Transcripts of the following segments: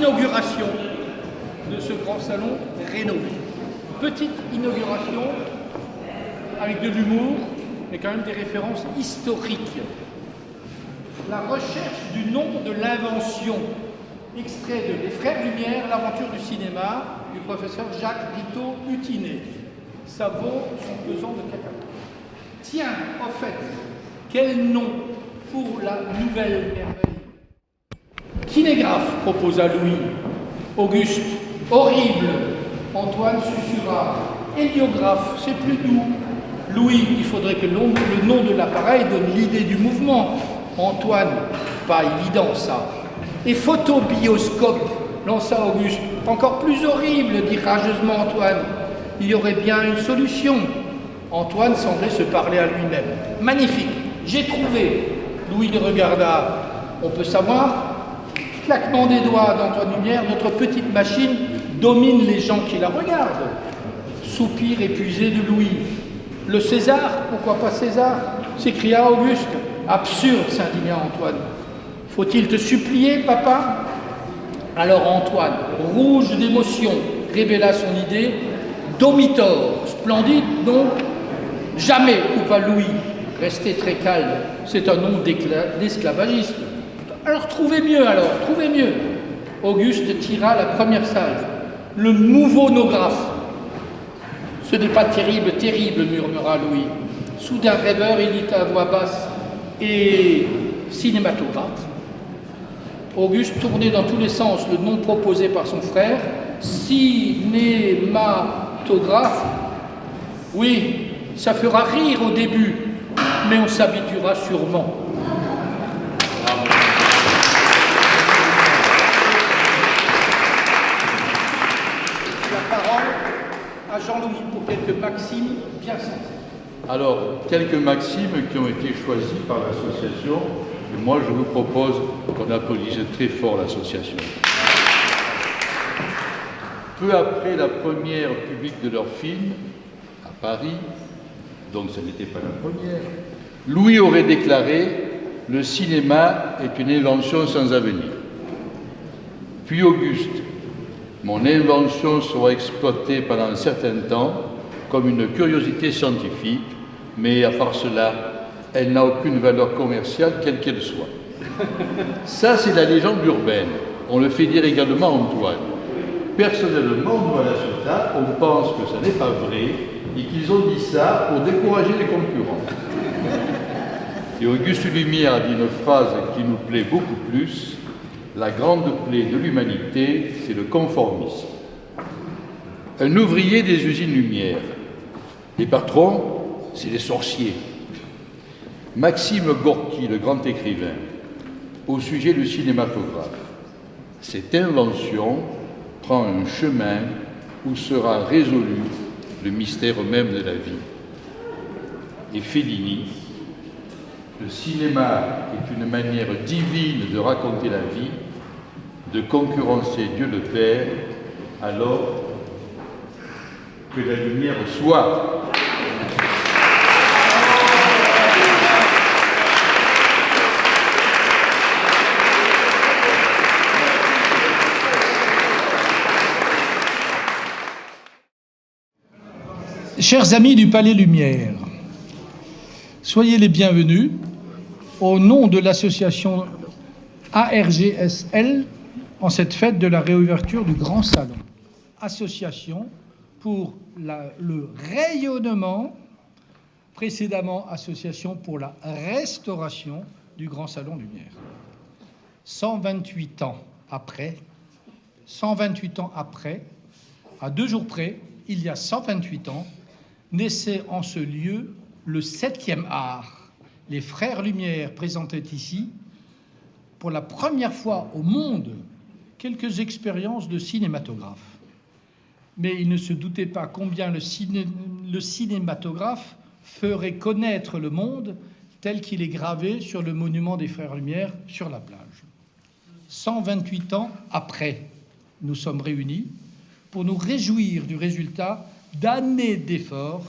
inauguration de ce grand salon rénové. Petite inauguration avec de l'humour, mais quand même des références historiques. La recherche du nom de l'invention, extrait de Les Frères Lumière, l'aventure du cinéma, du professeur Jacques Rittaud-Hutinet. Ça vaut son pesant de cacao. Tiens, en fait, quel nom pour la nouvelle merveille? Kinégraphe, proposa Louis. Auguste, horrible. Antoine susurra. Héliographe, c'est plus doux. Louis, il faudrait que le nom de l'appareil donne l'idée du mouvement. Antoine, pas évident ça. Et photobioscope, lança Auguste. Encore plus horrible, dit rageusement Antoine. Il y aurait bien une solution. Antoine semblait se parler à lui-même. Magnifique, j'ai trouvé. Louis le regarda. On peut savoir? Claquement des doigts d'Antoine Lumière, notre petite machine domine les gens qui la regardent. Soupir épuisé de Louis. Le César, pourquoi pas César? S'écria Auguste. Absurde, s'indigna Antoine. Faut-il te supplier, papa? Alors Antoine, rouge d'émotion, révéla son idée. Domitor, splendide, non? Jamais, coupa Louis. Restez très calme, c'est un nom d'esclavagiste. Alors trouvez mieux, trouvez mieux. Auguste tira la première salve. Le mouvonographe. Ce n'est pas terrible, terrible, murmura Louis. Soudain rêveur, il dit à voix basse. Et cinématographe. Auguste tournait dans tous les sens le nom proposé par son frère. Cinématographe. Oui, ça fera rire au début, mais on s'habituera sûrement. La parole à Jean-Louis pour quelques maximes bien sensées. Alors, quelques maximes qui ont été choisies par l'association, et moi je vous propose qu'on applaudisse très fort l'association. Peu après la première publique de leur film, à Paris, donc ce n'était pas la première, Louis aurait déclaré « Le cinéma est une invention sans avenir ». Puis Auguste, « Mon invention sera exploitée pendant un certain temps comme une curiosité scientifique, mais à part cela, elle n'a aucune valeur commerciale, quelle qu'elle soit. » Ça, c'est la légende urbaine. On le fait dire également à Antoine. Personnellement, nous, à la Ciotat, on pense que ça n'est pas vrai et qu'ils ont dit ça pour décourager les concurrents. Et Auguste Lumière a dit une phrase qui nous plaît beaucoup plus. La grande plaie de l'humanité, c'est le conformisme. Un ouvrier des usines Lumière. Les patrons, c'est les sorciers. Maxime Gorky, le grand écrivain, au sujet du cinématographe. Cette invention prend un chemin où sera résolu le mystère même de la vie. Et Fellini, le cinéma est une manière divine de raconter la vie, de concurrencer Dieu le Père, alors que la lumière soit. Chers amis du Palais Lumière, soyez les bienvenus au nom de l'association ARGSL en cette fête de la réouverture du Grand Salon. Association pour le rayonnement, précédemment association pour la restauration du Grand Salon Lumière. 128 ans après, à 2 jours près, il y a 128 ans, naissait en ce lieu le 7e art. Les Frères Lumière présentaient ici, pour la première fois au monde, quelques expériences de cinématographe. Mais ils ne se doutaient pas combien le cinématographe ferait connaître le monde tel qu'il est gravé sur le monument des Frères Lumière sur la plage. 128 ans après, nous sommes réunis pour nous réjouir du résultat d'années d'efforts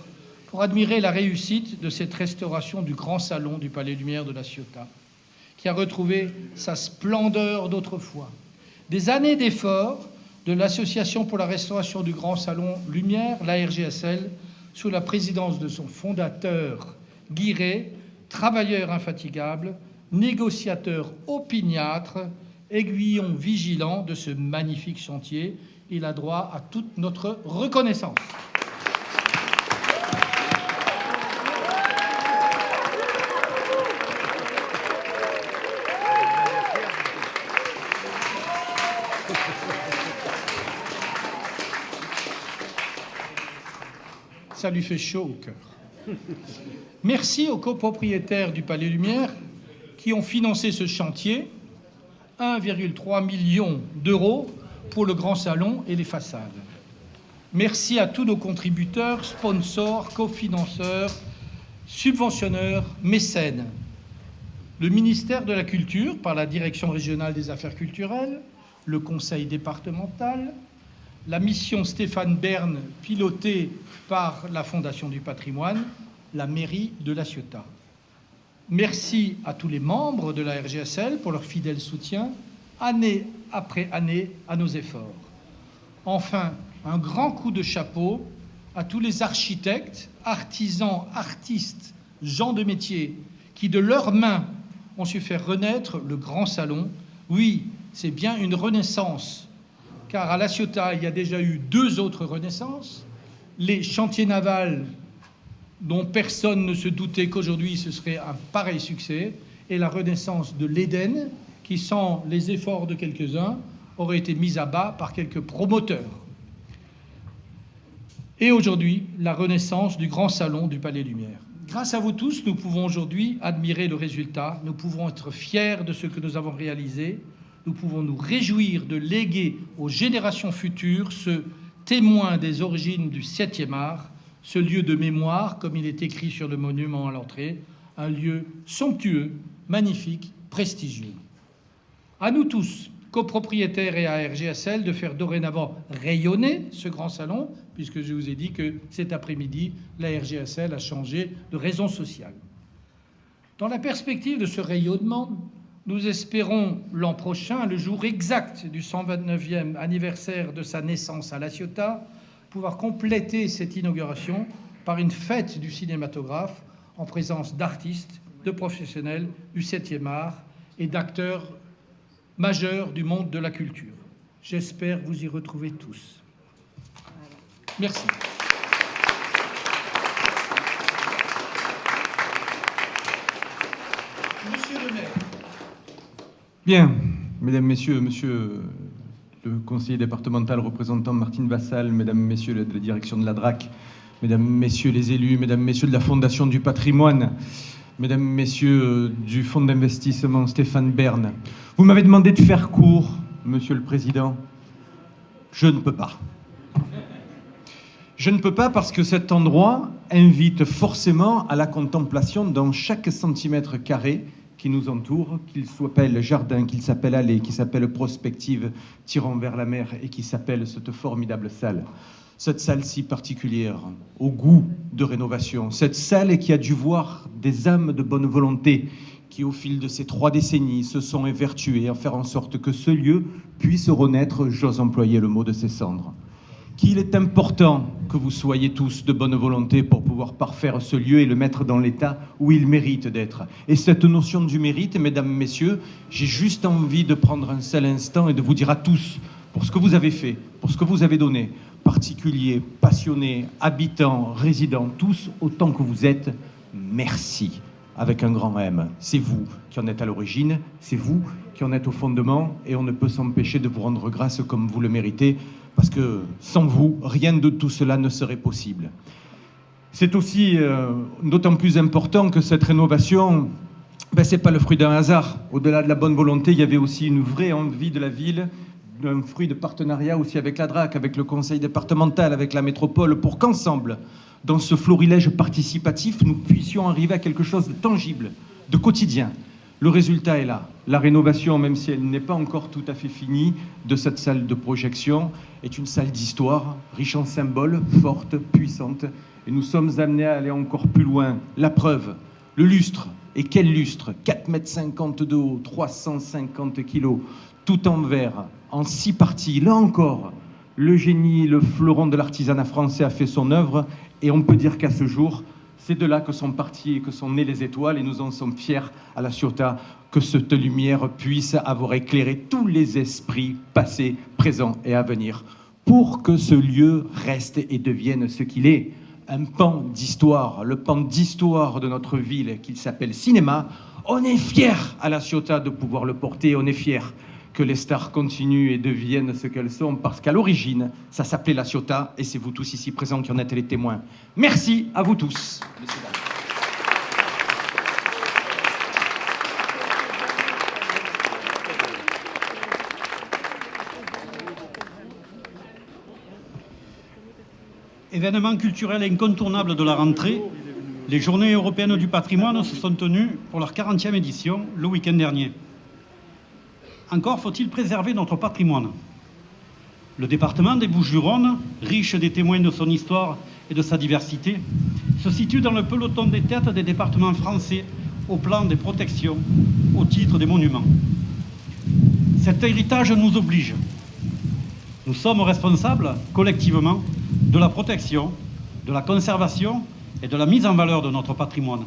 pour admirer la réussite de cette restauration du grand salon du Palais Lumière de la Ciotat, qui a retrouvé sa splendeur d'autrefois. Des années d'efforts de l'Association pour la restauration du Grand Salon Lumière, l'ARGSL, sous la présidence de son fondateur Guy Ray, travailleur infatigable, négociateur opiniâtre, aiguillon vigilant de ce magnifique chantier. Il a droit à toute notre reconnaissance. Ça lui fait chaud au cœur. Merci aux copropriétaires du Palais Lumière qui ont financé ce chantier, 1,3 million d'euros pour le grand salon et les façades. Merci à tous nos contributeurs, sponsors, cofinanceurs, subventionneurs, mécènes. Le ministère de la Culture, par la Direction régionale des affaires culturelles, le Conseil départemental, la mission Stéphane Bern, pilotée par la Fondation du patrimoine, la mairie de La Ciotat. Merci à tous les membres de la RGSL pour leur fidèle soutien, année après année, à nos efforts. Enfin, un grand coup de chapeau à tous les architectes, artisans, artistes, gens de métier, qui de leurs mains ont su faire renaître le Grand Salon. Oui, c'est bien une renaissance, car à La Ciotat, il y a déjà eu 2 autres renaissances. Les chantiers navals, dont personne ne se doutait qu'aujourd'hui ce serait un pareil succès, et la renaissance de l'Éden, qui, sans les efforts de quelques-uns, aurait été mise à bas par quelques promoteurs. Et aujourd'hui, la renaissance du Grand Salon du Palais Lumière. Grâce à vous tous, nous pouvons aujourd'hui admirer le résultat, nous pouvons être fiers de ce que nous avons réalisé, nous pouvons nous réjouir de léguer aux générations futures ce témoin des origines du 7e art, ce lieu de mémoire, comme il est écrit sur le monument à l'entrée, un lieu somptueux, magnifique, prestigieux. À nous tous, copropriétaires et à RGSL, de faire dorénavant rayonner ce grand salon, puisque je vous ai dit que cet après-midi, la RGSL a changé de raison sociale. Dans la perspective de ce rayonnement, nous espérons l'an prochain, le jour exact du 129e anniversaire de sa naissance à La Ciotat, pouvoir compléter cette inauguration par une fête du cinématographe en présence d'artistes, de professionnels du 7e art et d'acteurs majeurs du monde de la culture. J'espère vous y retrouver tous. Merci. Monsieur le maire. Bien, mesdames, messieurs, monsieur le conseiller départemental représentant Martine Vassal, mesdames, messieurs de la direction de la DRAC, mesdames, messieurs les élus, mesdames, messieurs de la Fondation du patrimoine, mesdames, messieurs du fonds d'investissement Stéphane Bern, vous m'avez demandé de faire court, monsieur le président. Je ne peux pas. Je ne peux pas parce que cet endroit invite forcément à la contemplation dans chaque centimètre carré qui nous entoure, qu'il s'appelle jardin, qu'il s'appelle allée, qu'il s'appelle prospective tirant vers la mer et qui s'appelle cette formidable salle. Cette salle si particulière, au goût de rénovation. Cette salle qui a dû voir des âmes de bonne volonté qui, au fil de ces 3 décennies, se sont évertuées à faire en sorte que ce lieu puisse renaître, j'ose employer le mot, de ses cendres. Qu'il est important que vous soyez tous de bonne volonté pour pouvoir parfaire ce lieu et le mettre dans l'état où il mérite d'être. Et cette notion du mérite, mesdames, messieurs, j'ai juste envie de prendre un seul instant et de vous dire à tous, pour ce que vous avez fait, pour ce que vous avez donné, particuliers, passionnés, habitants, résidents, tous autant que vous êtes, merci, avec un grand M. C'est vous qui en êtes à l'origine, c'est vous qui en êtes au fondement, et on ne peut s'empêcher de vous rendre grâce comme vous le méritez, parce que sans vous, rien de tout cela ne serait possible. C'est aussi d'autant plus important que cette rénovation, c'est pas le fruit d'un hasard. Au-delà de la bonne volonté, il y avait aussi une vraie envie de la ville, un fruit de partenariat aussi avec la DRAC, avec le conseil départemental, avec la métropole, pour qu'ensemble, dans ce florilège participatif, nous puissions arriver à quelque chose de tangible, de quotidien. Le résultat est là. La rénovation, même si elle n'est pas encore tout à fait finie, de cette salle de projection est une salle d'histoire, riche en symboles, forte, puissante. Et nous sommes amenés à aller encore plus loin. La preuve, le lustre. Et quel lustre? 4,50 m de haut, 350 kg, tout en verre, en 6 parties. Là encore, le génie, le fleuron de l'artisanat français a fait son œuvre, et on peut dire qu'à ce jour, c'est de là que sont parties et que sont nées les étoiles, et nous en sommes fiers à La Ciotat que cette lumière puisse avoir éclairé tous les esprits passés, présents et à venir, pour que ce lieu reste et devienne ce qu'il est, un pan d'histoire, le pan d'histoire de notre ville qu'il s'appelle cinéma. On est fiers à La Ciotat de pouvoir le porter, on est fiers que les stars continuent et deviennent ce qu'elles sont, parce qu'à l'origine, ça s'appelait La Ciotat, et c'est vous tous ici présents qui en êtes les témoins. Merci à vous tous. Messieurs, dames. Événement culturel incontournable de la rentrée, les Journées européennes du patrimoine se sont tenues pour leur 40e édition le week-end dernier. Encore faut-il préserver notre patrimoine. Le département des Bouches-du-Rhône, riche des témoins de son histoire et de sa diversité, se situe dans le peloton des têtes des départements français au plan des protections, au titre des monuments. Cet héritage nous oblige. Nous sommes responsables, collectivement, de la protection, de la conservation et de la mise en valeur de notre patrimoine.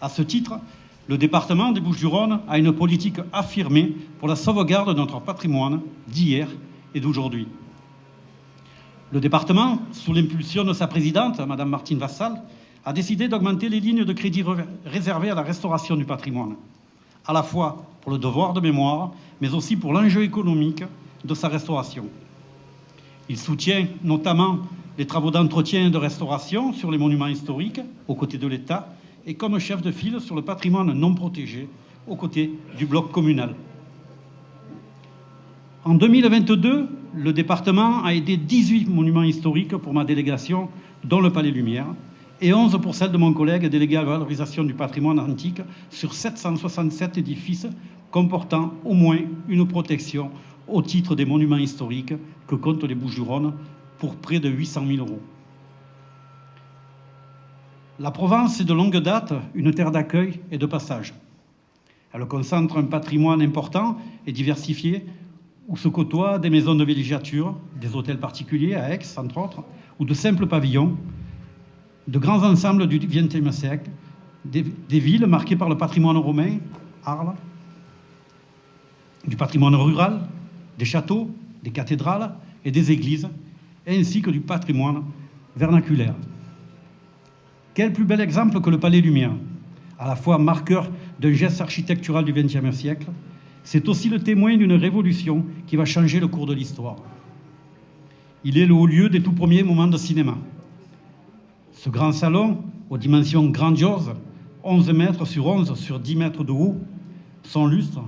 À ce titre, le département des Bouches-du-Rhône a une politique affirmée pour la sauvegarde de notre patrimoine d'hier et d'aujourd'hui. Le département, sous l'impulsion de sa présidente, Madame Martine Vassal, a décidé d'augmenter les lignes de crédit réservées à la restauration du patrimoine, à la fois pour le devoir de mémoire, mais aussi pour l'enjeu économique de sa restauration. Il soutient notamment les travaux d'entretien et de restauration sur les monuments historiques, aux côtés de l'État, et comme chef de file sur le patrimoine non protégé, aux côtés du bloc communal. En 2022, le département a aidé 18 monuments historiques pour ma délégation, dont le Palais Lumière, et 11 pour celle de mon collègue délégué à la valorisation du patrimoine antique sur 767 édifices comportant au moins une protection au titre des monuments historiques que comptent les Bouches-du-Rhône pour près de 800 000 €. La Provence est de longue date une terre d'accueil et de passage. Elle concentre un patrimoine important et diversifié où se côtoient des maisons de villégiature, des hôtels particuliers à Aix, entre autres, ou de simples pavillons, de grands ensembles du XXe siècle, des villes marquées par le patrimoine romain, Arles, du patrimoine rural, des châteaux, des cathédrales et des églises, ainsi que du patrimoine vernaculaire. Quel plus bel exemple que le Palais Lumière, à la fois marqueur d'un geste architectural du XXe siècle, c'est aussi le témoin d'une révolution qui va changer le cours de l'histoire. Il est le haut lieu des tout premiers moments de cinéma. Ce grand salon, aux dimensions grandioses, 11 mètres sur 11 sur 10 mètres de haut, son lustre,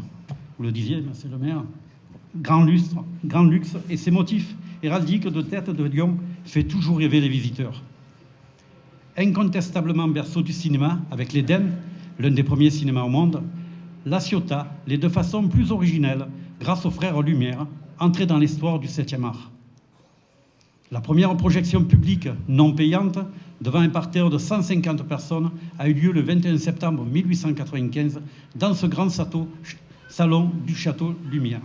vous le disiez, monsieur le maire, grand lustre, grand luxe, et ses motifs héraldiques de tête de lion fait toujours rêver les visiteurs. Incontestablement berceau du cinéma, avec l'Éden, l'un des premiers cinémas au monde, La Ciotat l'est de façon plus originelle, grâce aux frères Lumière, entrés dans l'histoire du 7e art. La première projection publique non payante, devant un parterre de 150 personnes, a eu lieu le 21 septembre 1895 dans ce grand salon du château Lumière.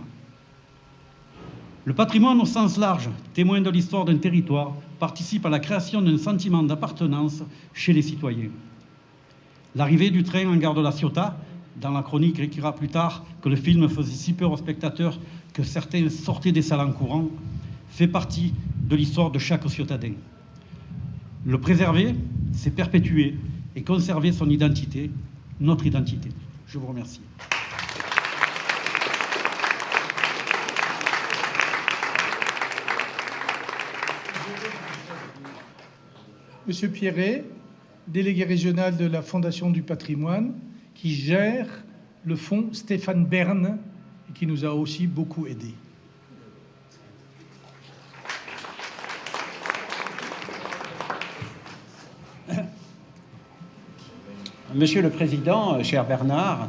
Le patrimoine au sens large, témoin de l'histoire d'un territoire, participe à la création d'un sentiment d'appartenance chez les citoyens. L'arrivée du train en gare de La Ciotat, dans la chronique écrira plus tard que le film faisait si peur aux spectateurs que certains sortaient des salles en courant, fait partie de l'histoire de chaque Ciotadin. Le préserver, c'est perpétuer et conserver son identité, notre identité. Je vous remercie. Monsieur Pierret, délégué régional de la Fondation du patrimoine, qui gère le fonds Stéphane Bern et qui nous a aussi beaucoup aidés. Monsieur le Président, cher Bernard,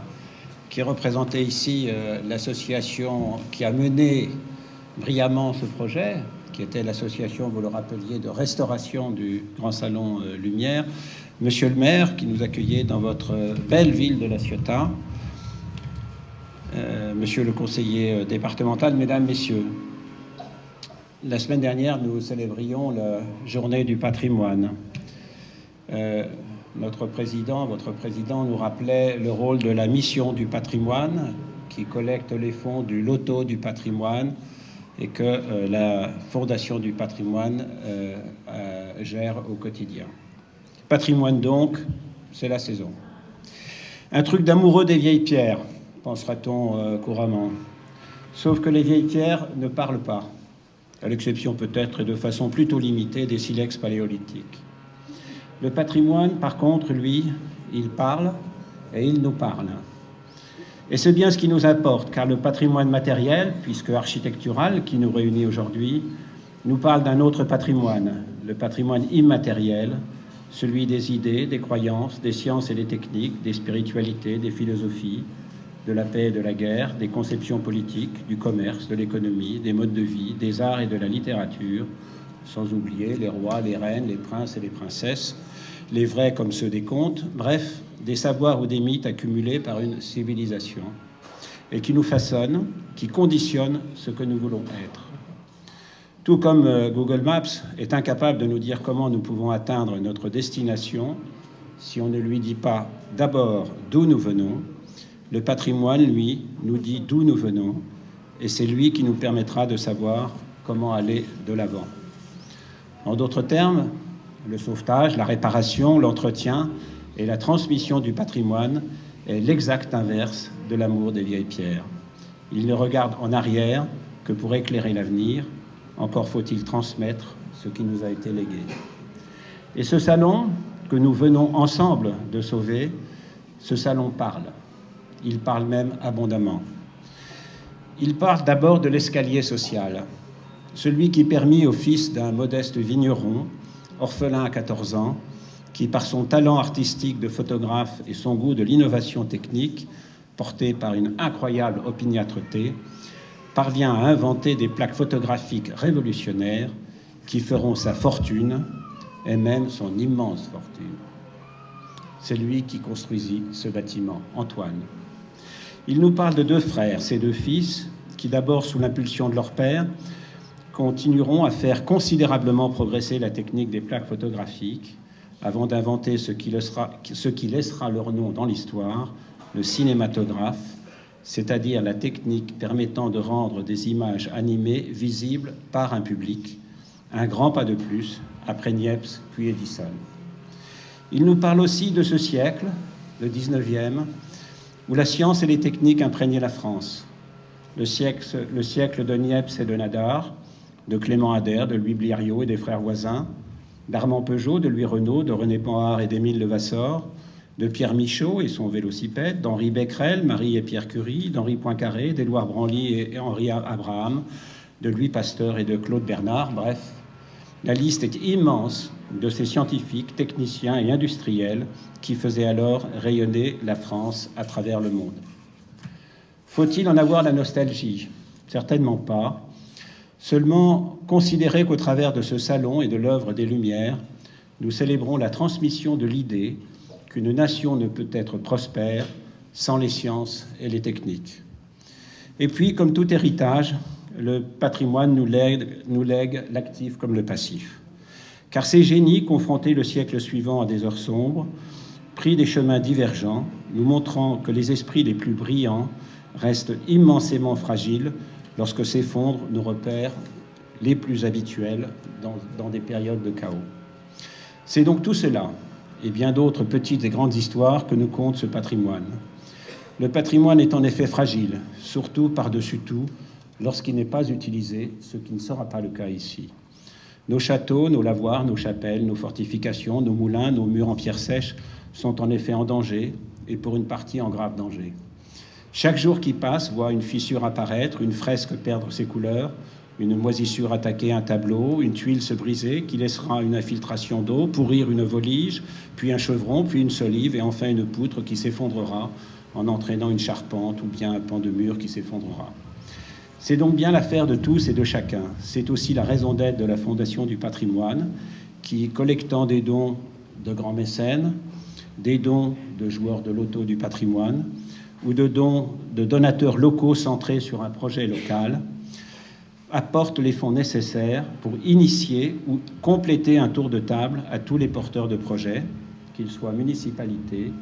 qui représentait ici l'association qui a mené brillamment ce projet, qui était l'association, vous le rappeliez, de restauration du Grand Salon Lumière, Monsieur le maire, qui nous accueillait dans votre belle ville de La Ciotat, Monsieur le conseiller départemental, Mesdames, Messieurs, la semaine dernière, nous célébrions la journée du patrimoine. Notre président, votre président, nous rappelait le rôle de la mission du patrimoine qui collecte les fonds du loto du patrimoine et que la Fondation du patrimoine gère au quotidien. Patrimoine donc, c'est la saison. Un truc d'amoureux des vieilles pierres, pensera-t-on couramment. Sauf que les vieilles pierres ne parlent pas, à l'exception peut-être et de façon plutôt limitée des silex paléolithiques. Le patrimoine, par contre, lui, il parle et il nous parle. Et c'est bien ce qui nous importe, car le patrimoine matériel, puisque architectural, qui nous réunit aujourd'hui, nous parle d'un autre patrimoine, le patrimoine immatériel, celui des idées, des croyances, des sciences et des techniques, des spiritualités, des philosophies, de la paix et de la guerre, des conceptions politiques, du commerce, de l'économie, des modes de vie, des arts et de la littérature, sans oublier les rois, les reines, les princes et les princesses, les vrais comme ceux des contes, bref, des savoirs ou des mythes accumulés par une civilisation et qui nous façonnent, qui conditionnent ce que nous voulons être. Tout comme Google Maps est incapable de nous dire comment nous pouvons atteindre notre destination si on ne lui dit pas d'abord d'où nous venons, le patrimoine, lui, nous dit d'où nous venons et c'est lui qui nous permettra de savoir comment aller de l'avant. En d'autres termes, le sauvetage, la réparation, l'entretien et la transmission du patrimoine est l'exact inverse de l'amour des vieilles pierres. Il ne regarde en arrière que pour éclairer l'avenir, encore faut-il transmettre ce qui nous a été légué. Et ce salon que nous venons ensemble de sauver, ce salon parle. Il parle même abondamment. Il parle d'abord de l'escalier social, celui qui permit au fils d'un modeste vigneron, orphelin à 14 ans, qui par son talent artistique de photographe et son goût de l'innovation technique, porté par une incroyable opiniâtreté, parvient à inventer des plaques photographiques révolutionnaires qui feront sa fortune et même son immense fortune. C'est lui qui construisit ce bâtiment, Antoine. Il nous parle de deux frères, ses deux fils, qui d'abord sous l'impulsion de leur père, continueront à faire considérablement progresser la technique des plaques photographiques avant d'inventer ce qui laissera leur nom dans l'histoire, le cinématographe, c'est-à-dire la technique permettant de rendre des images animées visibles par un public, un grand pas de plus après Niepce puis Edison. Il nous parle aussi de ce siècle, le 19e, où la science et les techniques imprégnaient la France. Le siècle de Niepce et de Nadar, de Clément Ader, de Louis Blériot et des frères Voisins, d'Armand Peugeot, de Louis Renault, de René Panhard et d'Émile Levasseur, de Pierre Michaud et son vélocipède, d'Henri Becquerel, Marie et Pierre Curie, d'Henri Poincaré, d'Édouard Branly et Henri Abraham, de Louis Pasteur et de Claude Bernard, bref. La liste est immense de ces scientifiques, techniciens et industriels qui faisaient alors rayonner la France à travers le monde. Faut-il en avoir la nostalgie? Certainement pas. Seulement considérer qu'au travers de ce salon et de l'œuvre des Lumières, nous célébrons la transmission de l'idée qu'une nation ne peut être prospère sans les sciences et les techniques. Et puis, comme tout héritage, le patrimoine nous lègue l'actif comme le passif. Car ces génies, confrontés le siècle suivant à des heures sombres, pris des chemins divergents, nous montrant que les esprits les plus brillants restent immensément fragiles lorsque s'effondrent nos repères les plus habituels dans des périodes de chaos. C'est donc tout cela, et bien d'autres petites et grandes histoires que nous conte ce patrimoine. Le patrimoine est en effet fragile, surtout par-dessus tout, lorsqu'il n'est pas utilisé, ce qui ne sera pas le cas ici. Nos châteaux, nos lavoirs, nos chapelles, nos fortifications, nos moulins, nos murs en pierre sèche sont en effet en danger, et pour une partie en grave danger. Chaque jour qui passe voit une fissure apparaître, une fresque perdre ses couleurs, une moisissure attaquer un tableau, une tuile se briser qui laissera une infiltration d'eau, pourrir une volige, puis un chevron, puis une solive, et enfin une poutre qui s'effondrera en entraînant une charpente ou bien un pan de mur qui s'effondrera. C'est donc bien l'affaire de tous et de chacun. C'est aussi la raison d'être de la Fondation du patrimoine qui, collectant des dons de grands mécènes, des dons de joueurs de loto du patrimoine, ou de dons de donateurs locaux centrés sur un projet local, apportent les fonds nécessaires pour initier ou compléter un tour de table à tous les porteurs de projets, qu'ils soient municipalités,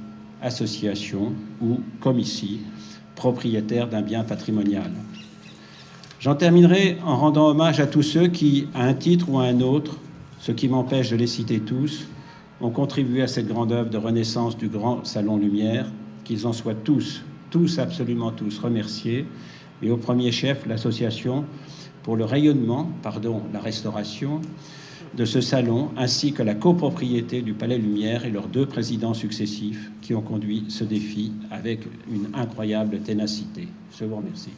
associations ou, comme ici, propriétaires d'un bien patrimonial. J'en terminerai en rendant hommage à tous ceux qui, à un titre ou à un autre, ce qui m'empêche de les citer tous, ont contribué à cette grande œuvre de renaissance du Grand Salon Lumière, qu'ils en soient tous, absolument tous remerciés, et au premier chef l'association pour le rayonnement, la restauration de ce salon, ainsi que la copropriété du Palais Lumière et leurs 2 présidents successifs qui ont conduit ce défi avec une incroyable ténacité. Je vous remercie.